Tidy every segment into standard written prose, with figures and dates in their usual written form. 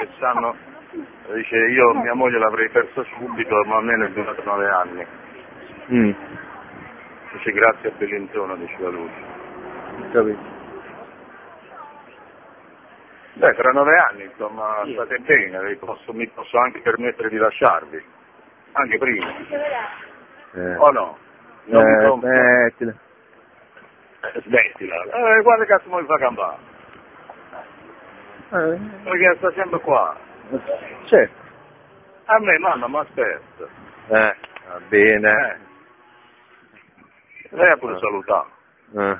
che sanno, dice io mia moglie l'avrei persa subito, ma a me ne è durato 9 anni. Dice grazie a Bellintona, diceva lui. Capito. Beh, tra 9 anni, insomma, state bene, mi posso anche permettere di lasciarvi, anche prima. O no? Non smettila. Smettila. Guarda che cazzo mi fa campare? Perché sta sempre qua. Certo. A me mamma mi aspetta. Va bene. Lei ha pure salutato. Vabbè.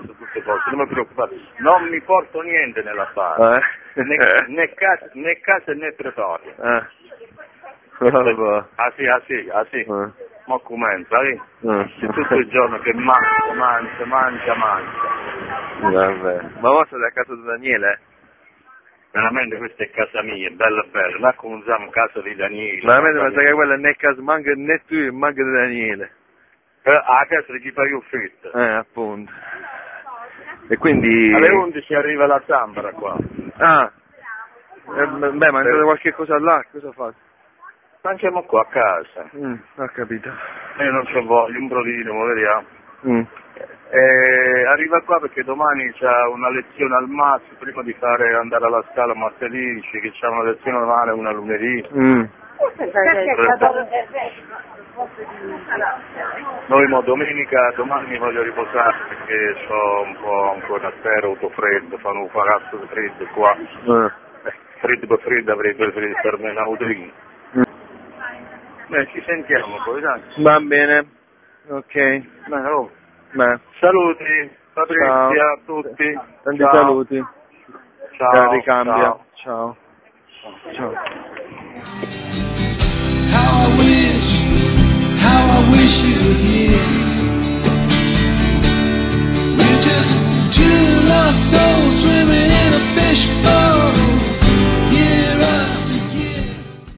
Tutte cose, non mi preoccupate. Non mi porto niente nella barra. Né casa né pretorio. Ah sì. Ma come, sai? Tutto il giorno che mangia. Vabbè. Ma voi state a casa di Daniele? Veramente questa è casa mia, bella. Là cominciamo casa di Daniele. Veramente mi sa che quella non è casa manca né tu e manca di Daniele. A casa di chi fai ufficio. Appunto. E quindi... Alle 11 arriva la Zambara qua. Beh, mangiate qualche cosa là, cosa fate? Mangiamo qua a casa. Ho capito. Io non c'ho voglia, un brodino, vediamo. Arriva qua perché domani c'ha una lezione al massimo, prima di andare alla scala martedì, dice che c'ha una lezione domani e una lunedì. Noi domenica, domani mi voglio riposare perché sto un po' ancora a terra, ho freddo, fanno un palazzo di freddo qua. Freddo per freddo avrei preferito per me una utrina. Beh, ci sentiamo poi, dai. Va bene, ok. Saluti, Patrizia, a tutti. Tanti saluti. Ciao. Ricambia. Ciao. How I wish you were here.